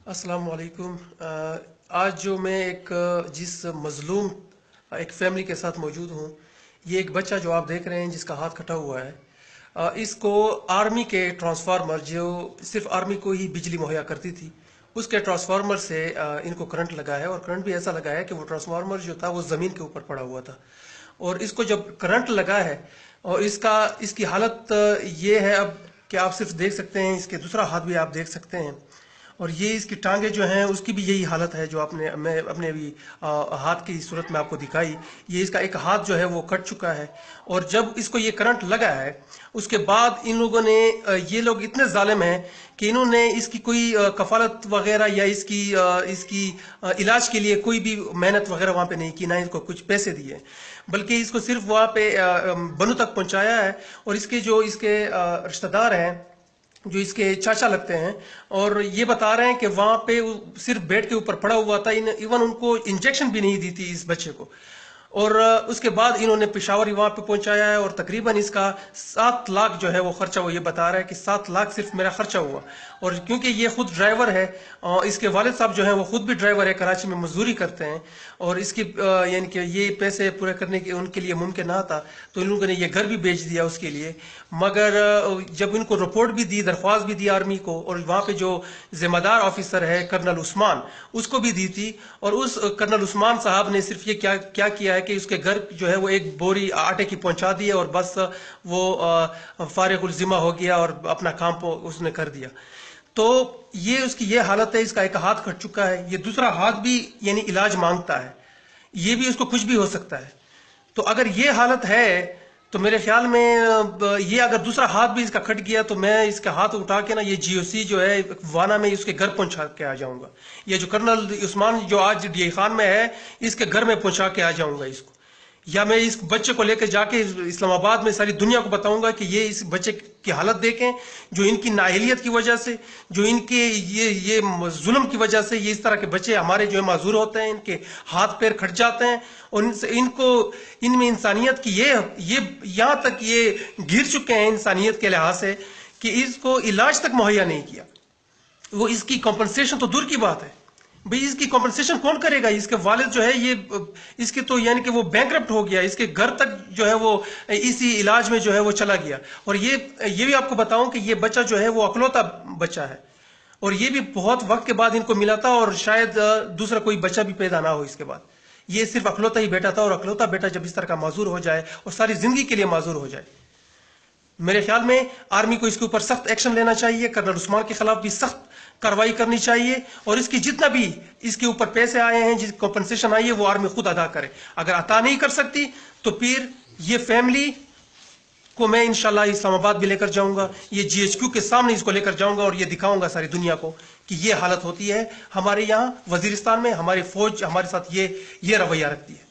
अस्सलाम वालेकुम। आज जो मैं जिस मज़लूम एक फैमिली के साथ मौजूद हूँ, ये एक बच्चा जो आप देख रहे हैं जिसका हाथ कटा हुआ है, इसको आर्मी के ट्रांसफार्मर जो सिर्फ आर्मी को ही बिजली मुहैया करती थी, उसके ट्रांसफार्मर से इनको करंट लगा है। और करंट भी ऐसा लगा है कि वो ट्रांसफार्मर जो था वो ज़मीन के ऊपर पड़ा हुआ था। और इसको जब करंट लगा है और इसकी हालत ये है अब कि आप सिर्फ देख सकते हैं, इसके दूसरा हाथ भी आप देख सकते हैं। और ये इसकी टांगे जो हैं उसकी भी यही हालत है जो मैं अपने अभी हाथ की सूरत में आपको दिखाई। ये इसका एक हाथ जो है वो कट चुका है। और जब इसको ये करंट लगा है उसके बाद इन लोगों ने ये लोग इतने जालिम हैं कि इन्होंने इसकी कोई कफालत वगैरह या इसकी इलाज के लिए कोई भी मेहनत वगैरह वहाँ पे नहीं की, ना इसको कुछ पैसे दिए, बल्कि इसको सिर्फ वहाँ पे बनू तक पहुँचाया है। और इसके रिश्तेदार हैं जो इसके चाचा लगते हैं, और ये बता रहे हैं कि वहां पे सिर्फ बेड के ऊपर पड़ा हुआ था। इवन उनको इंजेक्शन भी नहीं दी थी इस बच्चे को। और उसके बाद इन्होंने पेशावर वहां पे पहुंचाया है। और तकरीबन इसका 7 लाख जो है वो खर्चा हुआ। ये बता रहा है कि 7 लाख सिर्फ मेरा खर्चा हुआ। और क्योंकि ये खुद ड्राइवर है, इसके वालिद साहब जो है वो खुद भी ड्राइवर है, कराची में मजदूरी करते हैं, और इसकी यानी कि ये पैसे पूरे करने के उनके लिए मुमकिन ना था, तो इन लोगों ने ये घर भी बेच दिया उसके लिए। मगर जब इनको रिपोर्ट भी दी, दरख्वास्त भी दी आर्मी को, और वहाँ पे जो जिम्मेदार ऑफिसर है कर्नल उस्मान, उसको भी दी थी। और उस कर्नल उस्मान साहब ने सिर्फ ये क्या किया है कि उसके घर जो है वो एक बोरी आटे की पहुंचा दी है, और बस वो फारिगुल जिम्मा हो गया और अपना काम उसने कर दिया। तो ये उसकी ये हालत है। इसका एक हाथ कट चुका है, ये दूसरा हाथ भी यानी इलाज मांगता है, ये भी उसको कुछ भी हो सकता है। तो अगर ये हालत है तो मेरे ख्याल में ये अगर दूसरा हाथ भी इसका कट गया तो मैं इसका हाथ उठा के ना ये जीओसी जो है वाना में उसके घर पहुंचा के आ जाऊंगा। ये जो कर्नल उस्मान जो आज डी खान में है, इसके घर में पहुंचा के आ जाऊंगा इसको। या मैं इस बच्चे को लेकर जाके इस्लामाबाद में सारी दुनिया को बताऊंगा कि ये इस बच्चे की हालत देखें, जो इनकी नाअहलियत की वजह से, जो इनके ये जुल्म की वजह से ये इस तरह के बच्चे हमारे जो है माजूर होते हैं, इनके हाथ पैर खट जाते हैं। और इनमें इंसानियत की ये यहाँ तक ये गिर चुके हैं इंसानियत के लिहाज से कि इसको इलाज तक मुहैया नहीं किया। वो इसकी कॉम्पनसेशन तो दूर की बात है, भाई इसकी कॉम्पनसेशन कौन करेगा? इसके वालिद जो है ये इसके तो यानी कि वो बैंकरप्ट हो गया, इसके घर तक जो है वो इसी इलाज में जो है वो चला गया। और ये भी आपको बताऊं कि ये बच्चा जो है वो अकलौता बच्चा है, और ये भी बहुत वक्त के बाद इनको मिला था, और शायद दूसरा कोई बच्चा भी पैदा ना हो इसके बाद। ये सिर्फ अकलौता ही बेटा था, और अकलौता बेटा जब इस तरह का माजूर हो जाए और सारी जिंदगी के लिए माजूर हो जाए, मेरे ख्याल में आर्मी को इसके ऊपर सख्त एक्शन लेना चाहिए। कर्नल उस्मान के खिलाफ भी सख्त कार्रवाई करनी चाहिए, और इसकी जितना भी इसके ऊपर पैसे आए हैं, जिस कॉम्पनसेशन आई है, वो आर्मी खुद अदा करे। अगर अदा नहीं कर सकती तो फिर ये फैमिली को मैं इंशाल्लाह इस्लामाबाद भी लेकर जाऊंगा, ये जीएचक्यू के सामने इसको लेकर जाऊंगा, और ये दिखाऊंगा सारी दुनिया को कि ये हालत होती है हमारे यहाँ वजीरिस्तान में, हमारी फौज हमारे साथ ये रवैया रखती है।